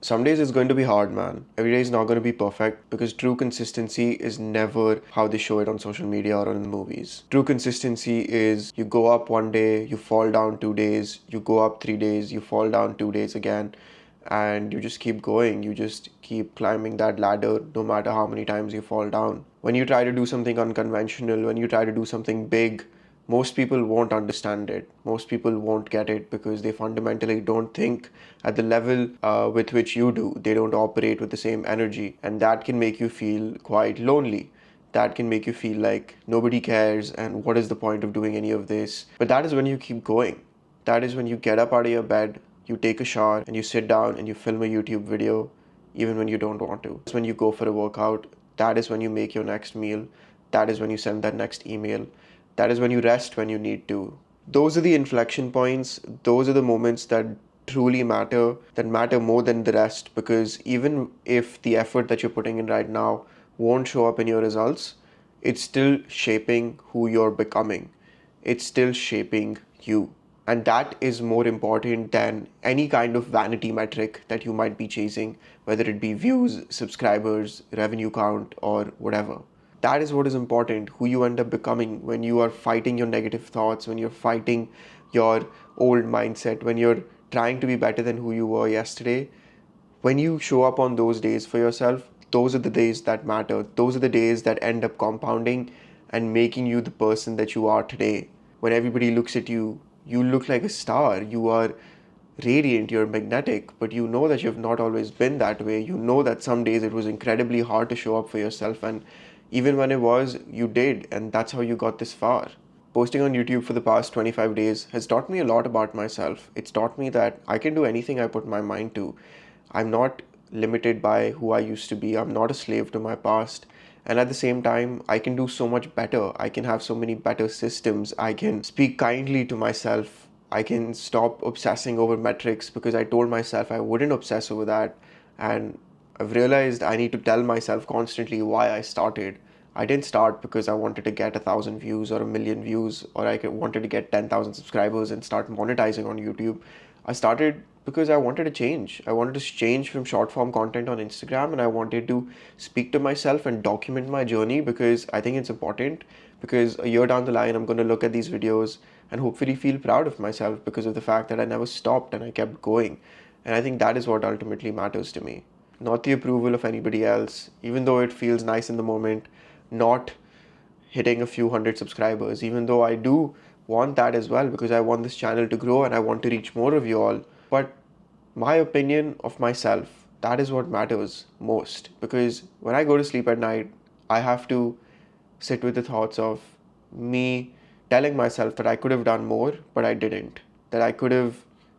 Some days it's going to be hard, man. Every day is not going to be perfect because true consistency is never how they show it on social media or in the movies. True consistency is you go up one day, you fall down 2 days, you go up 3 days, you fall down 2 days again, and you just keep going. You just keep climbing that ladder no matter how many times you fall down. When you try to do something unconventional, when you try to do something big, most people won't understand it. Most people won't get it because they fundamentally don't think at the level with which you do. They don't operate with the same energy, and that can make you feel quite lonely. That can make you feel like nobody cares and what is the point of doing any of this. But that is when you keep going. That is when you get up out of your bed, you take a shower, and you sit down and you film a YouTube video even when you don't want to. That's when you go for a workout. That is when you make your next meal. That is when you send that next email. That is when you rest when you need to. Those are the inflection points. Those are the moments that truly matter, that matter more than the rest, because even if the effort that you're putting in right now won't show up in your results, it's still shaping who you're becoming. It's still shaping you. And that is more important than any kind of vanity metric that you might be chasing, whether it be views, subscribers, revenue count, or whatever. That is what is important, who you end up becoming when you are fighting your negative thoughts, when you're fighting your old mindset, when you're trying to be better than who you were yesterday. When you show up on those days for yourself, those are the days that matter. Those are the days that end up compounding and making you the person that you are today. When everybody looks at you, you look like a star. You are radiant, you're magnetic, but you know that you've not always been that way. You know that some days it was incredibly hard to show up for yourself, and even when it was, you did, and that's how you got this far. Posting on YouTube for the past 25 days has taught me a lot about myself. It's taught me that I can do anything I put my mind to. I'm not limited by who I used to be. I'm not a slave to my past. And at the same time, I can do so much better. I can have so many better systems. I can speak kindly to myself. I can stop obsessing over metrics because I told myself I wouldn't obsess over that. And I've realized I need to tell myself constantly why I started. I didn't start because I wanted to get 1,000 views or 1,000,000 views, or wanted to get 10,000 subscribers and start monetizing on YouTube. I started because I wanted to change. I wanted to change from short form content on Instagram, and I wanted to speak to myself and document my journey because I think it's important. Because a year down the line, I'm going to look at these videos and hopefully feel proud of myself because of the fact that I never stopped and I kept going. And I think that is what ultimately matters to me. Not the approval of anybody else, even though it feels nice in the moment, not hitting a few hundred subscribers, even though I do want that as well because I want this channel to grow and I want to reach more of you all. But my opinion of myself, that is what matters most, because when I go to sleep at night, I have to sit with the thoughts of me telling myself that I could have done more, but I didn't. That I could have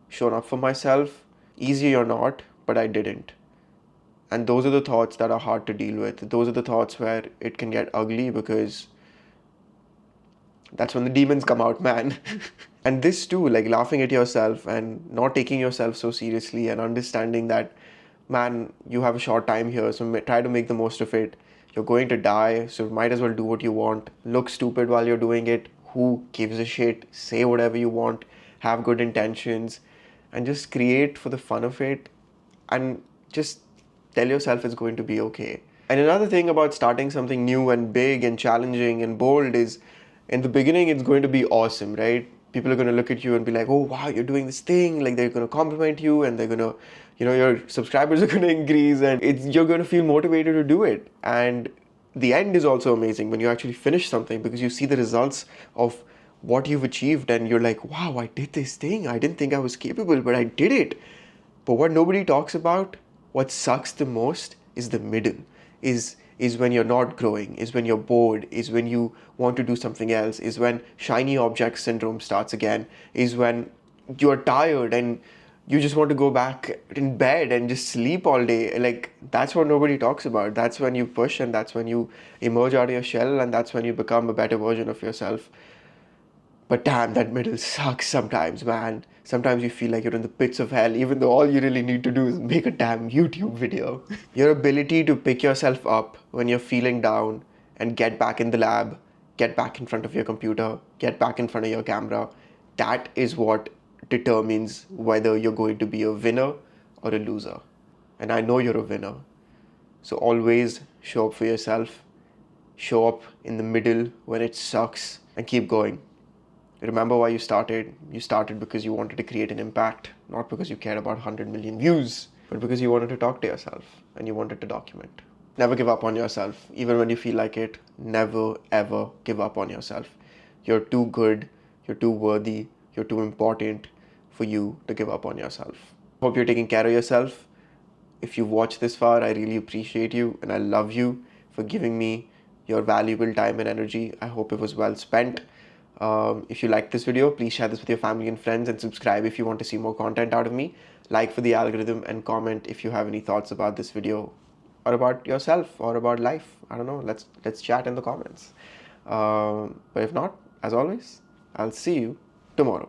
shown up for myself, easy or not, but I didn't. And those are the thoughts that are hard to deal with. Those are the thoughts where it can get ugly because that's when the demons come out, man. And this too, like laughing at yourself and not taking yourself so seriously and understanding that, man, you have a short time here, so try to make the most of it. You're going to die, so might as well do what you want. Look stupid while you're doing it. Who gives a shit? Say whatever you want. Have good intentions and just create for the fun of it, and just tell yourself it's going to be okay. And another thing about starting something new and big and challenging and bold is, in the beginning, it's going to be awesome, right? People are going to look at you and be like, oh, wow, you're doing this thing. Like, they're going to compliment you and they're going to, your subscribers are going to increase and you're going to feel motivated to do it. And the end is also amazing when you actually finish something because you see the results of what you've achieved and you're like, wow, I did this thing. I didn't think I was capable, but I did it. But what nobody talks about, what sucks the most, is the middle. Is when you're not growing, is when you're bored, is when you want to do something else, is when shiny object syndrome starts again, is when you're tired and you just want to go back in bed and just sleep all day. Like, that's what nobody talks about. That's when you push and that's when you emerge out of your shell and that's when you become a better version of yourself. But damn, that middle sucks sometimes, man. Sometimes you feel like you're in the pits of hell, even though all you really need to do is make a damn YouTube video. Your ability to pick yourself up when you're feeling down and get back in the lab, get back in front of your computer, get back in front of your camera, that is what determines whether you're going to be a winner or a loser. and I know you're a winner. So always show up for yourself, show up in the middle when it sucks, and keep going. Remember why you started. You started because you wanted to create an impact, not because you cared about 100 million views, but because you wanted to talk to yourself and you wanted to document. Never give up on yourself, even when you feel like it. Never ever give up on yourself. You're too good, you're too worthy, you're too important for you to give up on yourself. Hope you're taking care of yourself. If you've watched this far, I really appreciate you and I love you for giving me your valuable time and energy. I hope it was well spent. If you like this video, please share this with your family and friends and subscribe if you want to see more content out of me. Like for the algorithm and comment if you have any thoughts about this video or about yourself or about life. I don't know. Let's chat in the comments. But if not, as always, I'll see you tomorrow.